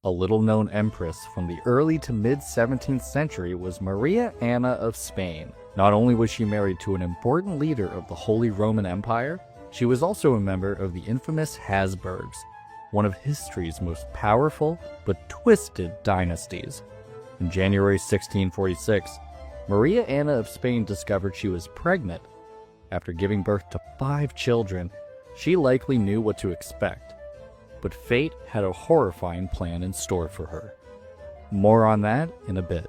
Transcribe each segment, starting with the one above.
A little-known empress from the early to mid-17th century was Maria Anna of Spain. Not only was she married to an important leader of the Holy Roman Empire, she was also a member of the infamous Habsburgs, one of history's most powerful but twisted dynasties. In January 1646, Maria Anna of Spain discovered she was pregnant. After giving birth to 5 children, she likely knew what to expect. But fate had a horrifying plan in store for her. More on that in a bit.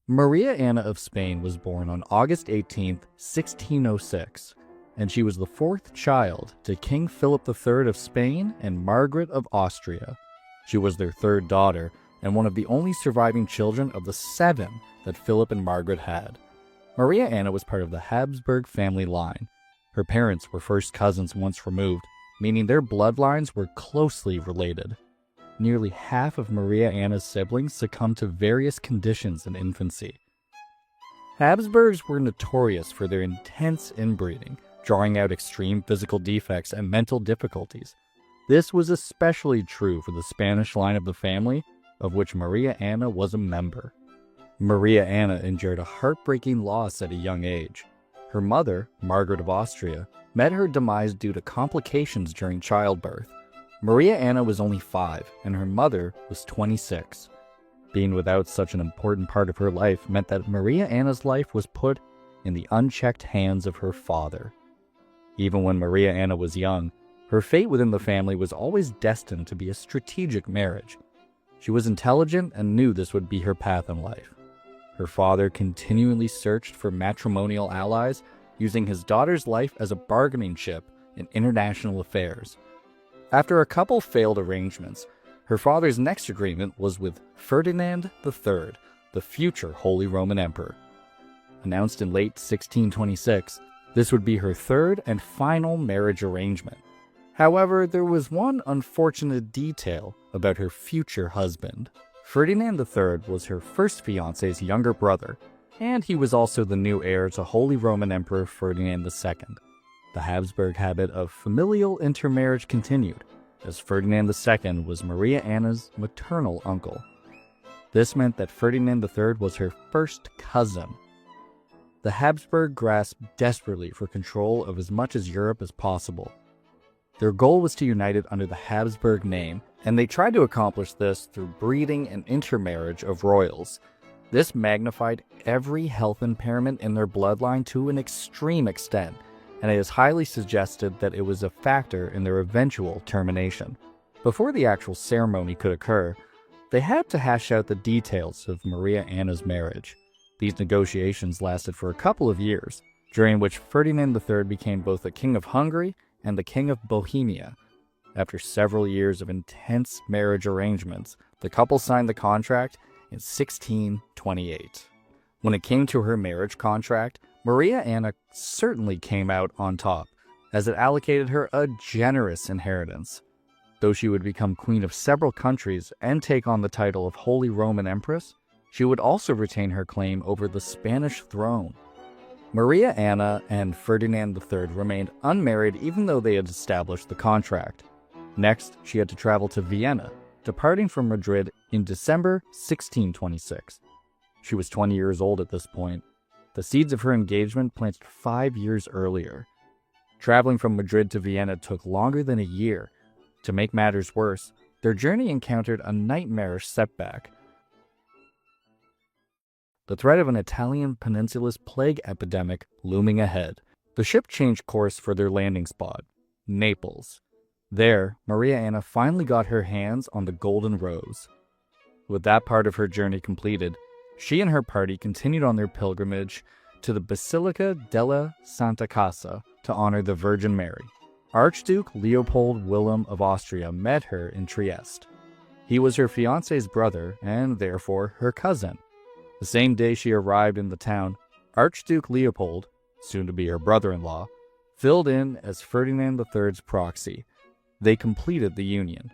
Maria Anna of Spain was born on August 18, 1606, and she was the 4th child to King Philip III of Spain and Margaret of Austria. She was their 3rd daughter and one of the only surviving children of the 7 that Philip and Margaret had. Maria Anna was part of the Habsburg family line. Her parents were first cousins once removed, meaning their bloodlines were closely related. Nearly half of Maria Anna's siblings succumbed to various conditions in infancy. Habsburgs were notorious for their intense inbreeding, drawing out extreme physical defects and mental difficulties. This was especially true for the Spanish line of the family, of which Maria Anna was a member. Maria Anna endured a heartbreaking loss at a young age. Her mother, Margaret of Austria, met her demise due to complications during childbirth. Maria Anna was only 5, and her mother was 26. Being without such an important part of her life meant that Maria Anna's life was put in the unchecked hands of her father. Even when Maria Anna was young, her fate within the family was always destined to be a strategic marriage. She was intelligent and knew this would be her path in life. Her father continually searched for matrimonial allies, using his daughter's life as a bargaining chip in international affairs. After a couple failed arrangements, her father's next agreement was with Ferdinand III, the future Holy Roman Emperor. Announced in late 1626, this would be her 3rd and final marriage arrangement. However, there was one unfortunate detail about her future husband. Ferdinand III was her first fiancé's younger brother, and he was also the new heir to Holy Roman Emperor Ferdinand II. The Habsburg habit of familial intermarriage continued, as Ferdinand II was Maria Anna's maternal uncle. This meant that Ferdinand III was her first cousin. The Habsburg grasped desperately for control of as much of Europe as possible. Their goal was to unite it under the Habsburg name, and they tried to accomplish this through breeding and intermarriage of royals. This magnified every health impairment in their bloodline to an extreme extent, and it is highly suggested that it was a factor in their eventual termination. Before the actual ceremony could occur, they had to hash out the details of Maria Anna's marriage. These negotiations lasted for a couple of years, during which Ferdinand III became both the King of Hungary and the King of Bohemia. After several years of intense marriage arrangements, the couple signed the contract in 1628. When it came to her marriage contract, Maria Anna certainly came out on top, as it allocated her a generous inheritance. Though she would become queen of several countries and take on the title of Holy Roman Empress, she would also retain her claim over the Spanish throne. Maria Anna and Ferdinand III remained unmarried even though they had established the contract. Next, she had to travel to Vienna, departing from Madrid in December 1626. She was 20 years old at this point. The seeds of her engagement planted 5 years earlier. Traveling from Madrid to Vienna took longer than a year. To make matters worse, their journey encountered a nightmarish setback. The threat of an Italian peninsula's plague epidemic looming ahead. The ship changed course for their landing spot, Naples. There, Maria Anna finally got her hands on the Golden Rose. With that part of her journey completed, she and her party continued on their pilgrimage to the Basilica della Santa Casa to honor the Virgin Mary. Archduke Leopold Wilhelm of Austria met her in Trieste. He was her fiancé's brother and therefore her cousin. The same day she arrived in the town, Archduke Leopold, soon to be her brother-in-law, filled in as Ferdinand III's proxy. They completed the union.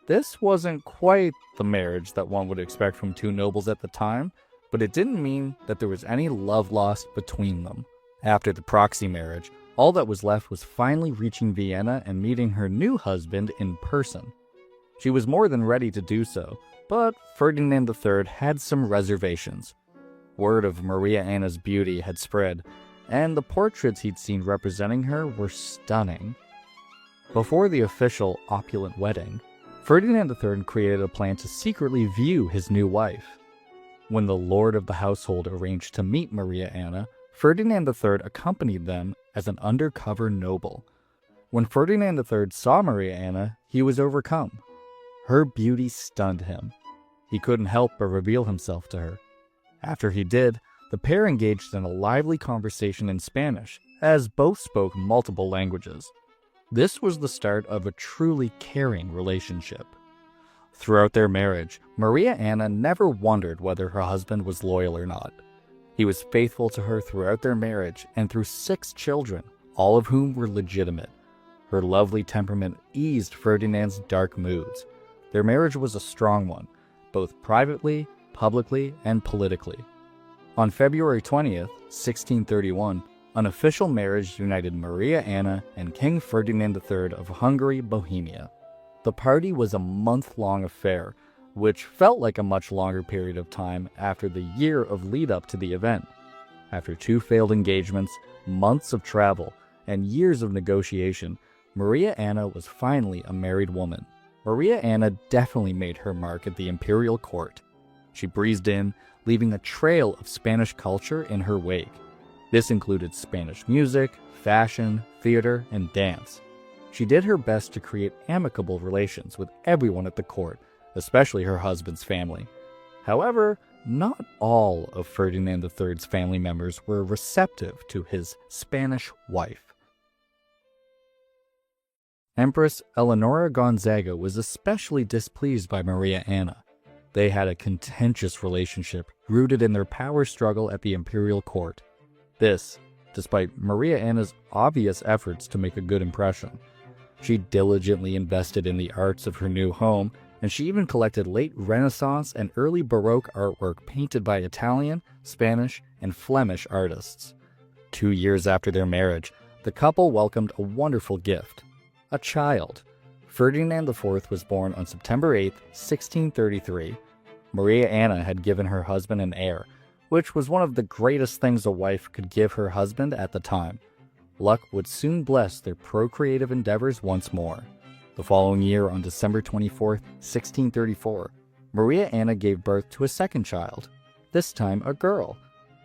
This wasn't quite the marriage that one would expect from two nobles at the time, but it didn't mean that there was any love lost between them. After the proxy marriage, all that was left was finally reaching Vienna and meeting her new husband in person. She was more than ready to do so, but Ferdinand III had some reservations. Word of Maria Anna's beauty had spread, and the portraits he'd seen representing her were stunning. Before the official opulent wedding, Ferdinand III created a plan to secretly view his new wife. When the lord of the household arranged to meet Maria Anna, Ferdinand III accompanied them as an undercover noble. When Ferdinand III saw Maria Anna, he was overcome. Her beauty stunned him. He couldn't help but reveal himself to her. After he did, the pair engaged in a lively conversation in Spanish, as both spoke multiple languages. This was the start of a truly caring relationship. Throughout their marriage, Maria Anna never wondered whether her husband was loyal or not. He was faithful to her throughout their marriage and through 6 children, all of whom were legitimate. Her lovely temperament eased Ferdinand's dark moods. Their marriage was a strong one, both privately, publicly, and politically. On February 20th, 1631, an official marriage united Maria Anna and King Ferdinand III of Hungary, Bohemia. The party was a month-long affair, which felt like a much longer period of time after the year of lead-up to the event. After 2 failed engagements, months of travel, and years of negotiation, Maria Anna was finally a married woman. Maria Anna definitely made her mark at the imperial court. She breezed in, leaving a trail of Spanish culture in her wake. This included Spanish music, fashion, theater, and dance. She did her best to create amicable relations with everyone at the court, especially her husband's family. However, not all of Ferdinand III's family members were receptive to his Spanish wife. Empress Eleonora Gonzaga was especially displeased by Maria Anna. They had a contentious relationship rooted in their power struggle at the imperial court. This, despite Maria Anna's obvious efforts to make a good impression. She diligently invested in the arts of her new home, and she even collected late Renaissance and early Baroque artwork painted by Italian, Spanish, and Flemish artists. 2 years after their marriage, the couple welcomed a wonderful gift: a child. Ferdinand IV was born on September 8, 1633. Maria Anna had given her husband an heir, which was one of the greatest things a wife could give her husband at the time. Luck would soon bless their procreative endeavors once more. The following year, on December 24, 1634, Maria Anna gave birth to a second child, this time a girl.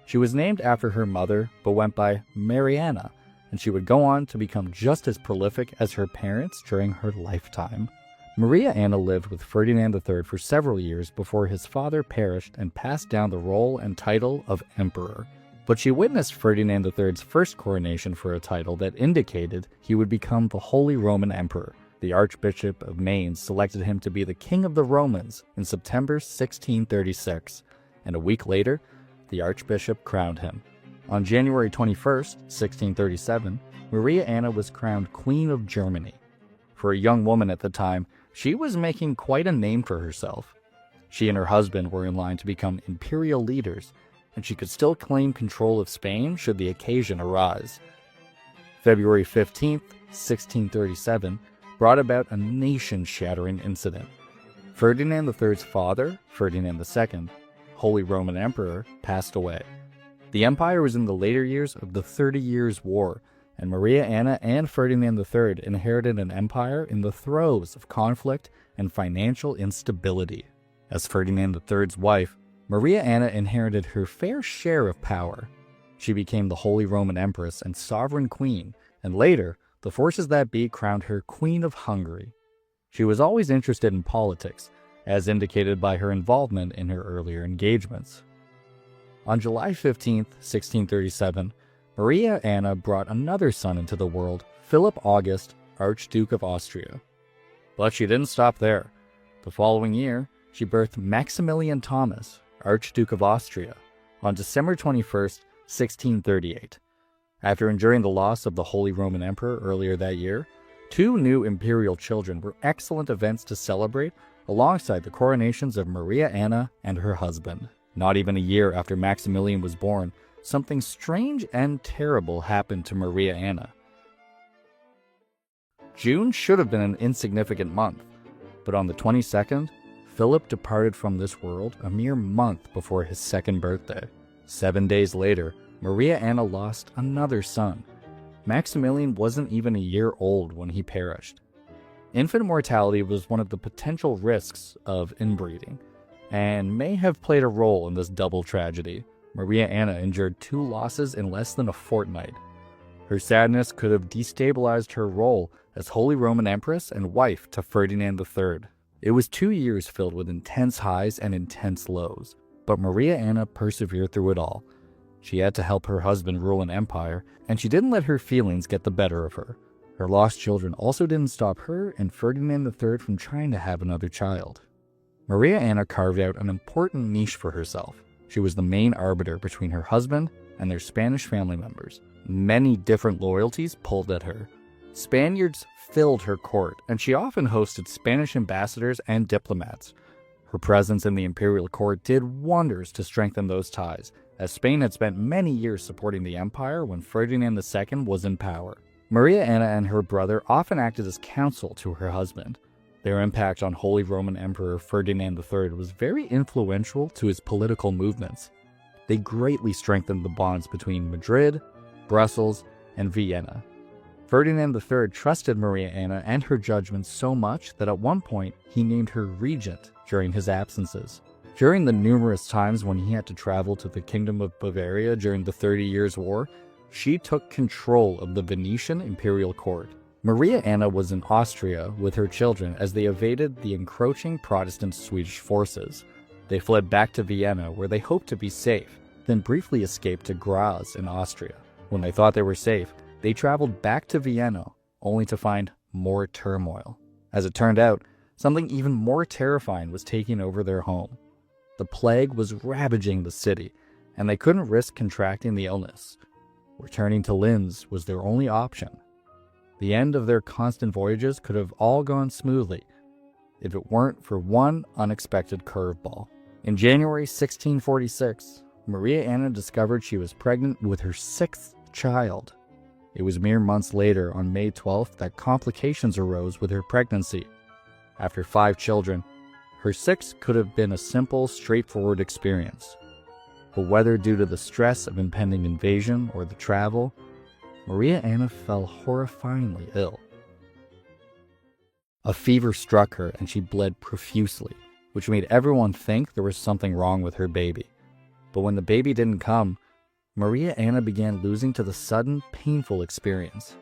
She was named after her mother, but went by Mariana, and she would go on to become just as prolific as her parents during her lifetime. Maria Anna lived with Ferdinand III for several years before his father perished and passed down the role and title of emperor. But she witnessed Ferdinand III's first coronation for a title that indicated he would become the Holy Roman Emperor. The Archbishop of Mainz selected him to be the King of the Romans in September 1636, and a week later, the Archbishop crowned him. On January 21, 1637, Maria Anna was crowned Queen of Germany. For a young woman at the time, she was making quite a name for herself. She and her husband were in line to become imperial leaders, and she could still claim control of Spain should the occasion arise. February 15, 1637, brought about a nation-shattering incident. Ferdinand III's father, Ferdinand II, Holy Roman Emperor, passed away. The empire was in the later years of the 30 Years' War, and Maria Anna and Ferdinand III inherited an empire in the throes of conflict and financial instability. As Ferdinand III's wife, Maria Anna inherited her fair share of power. She became the Holy Roman Empress and Sovereign Queen, and later, the forces that be crowned her Queen of Hungary. She was always interested in politics, as indicated by her involvement in her earlier engagements. On July 15, 1637, Maria Anna brought another son into the world, Philip August, Archduke of Austria. But she didn't stop there. The following year, she birthed Maximilian Thomas, Archduke of Austria, on December 21, 1638. After enduring the loss of the Holy Roman Emperor earlier that year, 2 new imperial children were excellent events to celebrate alongside the coronations of Maria Anna and her husband. Not even a year after Maximilian was born, something strange and terrible happened to Maria Anna. June should have been an insignificant month, But on the 22nd, Philip departed from this world a mere month before his second birthday. 7 days later, Maria Anna lost another son. Maximilian wasn't even a year old when he perished. Infant mortality was one of the potential risks of inbreeding, and may have played a role in this double tragedy. Maria Anna endured 2 losses in less than a fortnight. Her sadness could have destabilized her role as Holy Roman Empress and wife to Ferdinand III. It was 2 years filled with intense highs and intense lows, but Maria Anna persevered through it all. She had to help her husband rule an empire, and she didn't let her feelings get the better of her. Her lost children also didn't stop her and Ferdinand III from trying to have another child. Maria Anna carved out an important niche for herself. She was the main arbiter between her husband and their Spanish family members. Many different loyalties pulled at her. Spaniards filled her court, and she often hosted Spanish ambassadors and diplomats. Her presence in the imperial court did wonders to strengthen those ties, as Spain had spent many years supporting the empire when Ferdinand II was in power. Maria Anna and her brother often acted as counsel to her husband. Their impact on Holy Roman Emperor Ferdinand III was very influential to his political movements. They greatly strengthened the bonds between Madrid, Brussels, and Vienna. Ferdinand III trusted Maria Anna and her judgment so much that at one point he named her regent during his absences. During the numerous times when he had to travel to the Kingdom of Bavaria during the 30 Years' War, she took control of the Venetian imperial court. Maria Anna was in Austria with her children as they evaded the encroaching Protestant Swedish forces. They fled back to Vienna where they hoped to be safe, then briefly escaped to Graz in Austria. When they thought they were safe, they traveled back to Vienna, only to find more turmoil. As it turned out, something even more terrifying was taking over their home. The plague was ravaging the city, and they couldn't risk contracting the illness. Returning to Linz was their only option. The end of their constant voyages could have all gone smoothly if it weren't for one unexpected curveball. In January 1646, Maria Anna discovered she was pregnant with her 6th child. It was mere months later, on May 12th, that complications arose with her pregnancy. After 5 children, her 6th could have been a simple, straightforward experience. But whether due to the stress of impending invasion or the travel, Maria Anna fell horrifyingly ill. A fever struck her and she bled profusely, which made everyone think there was something wrong with her baby. But when the baby didn't come, Maria Anna began losing to the sudden, painful experience.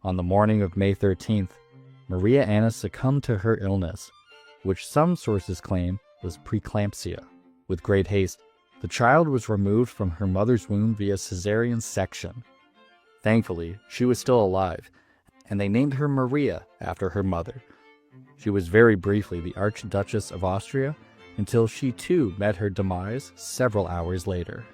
On the morning of May 13th, Maria Anna succumbed to her illness, which some sources claim was preeclampsia. With great haste, the child was removed from her mother's womb via cesarean section. Thankfully, she was still alive, and they named her Maria after her mother. She was very briefly the Archduchess of Austria until she too met her demise several hours later.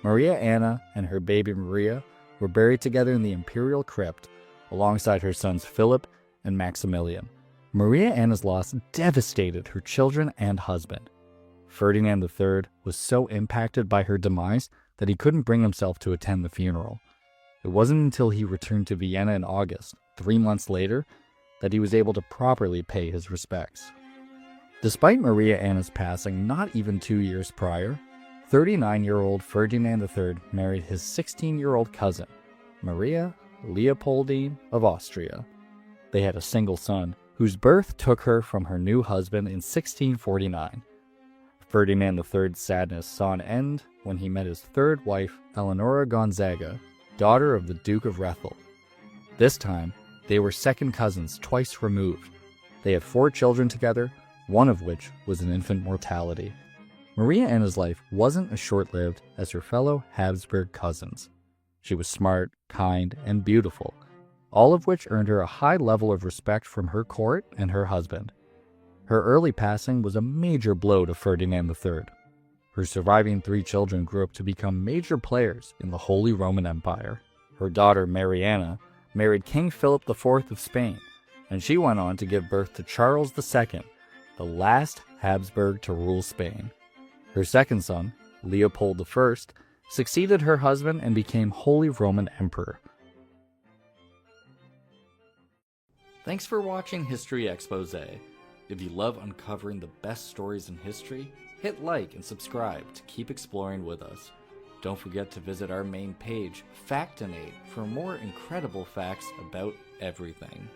Maria Anna and her baby Maria were buried together in the imperial crypt alongside her sons Philip and Maximilian. Maria Anna's loss devastated her children and husband. Ferdinand III was so impacted by her demise that he couldn't bring himself to attend the funeral. It wasn't until he returned to Vienna in August, 3 months later, that he was able to properly pay his respects. Despite Maria Anna's passing not even 2 years prior, 39-year-old Ferdinand III married his 16-year-old cousin, Maria Leopoldine of Austria. They had a single son, whose birth took her from her new husband in 1649. Ferdinand III's sadness saw an end when he met his third wife, Eleonora Gonzaga, daughter of the Duke of Rethel. This time, they were second cousins twice removed. They had 4 children together, one of which was an infant mortality. Maria Anna's life wasn't as short-lived as her fellow Habsburg cousins. She was smart, kind, and beautiful, all of which earned her a high level of respect from her court and her husband. Her early passing was a major blow to Ferdinand III. Her surviving 3 children grew up to become major players in the Holy Roman Empire. Her daughter, Mariana, married King Philip IV of Spain, and she went on to give birth to Charles II, the last Habsburg to rule Spain. Her second son, Leopold I, succeeded her husband and became Holy Roman Emperor. Thanks for watching History Expose. If you love uncovering the best stories in history, hit like and subscribe to keep exploring with us. Don't forget to visit our main page, Factinate, for more incredible facts about everything.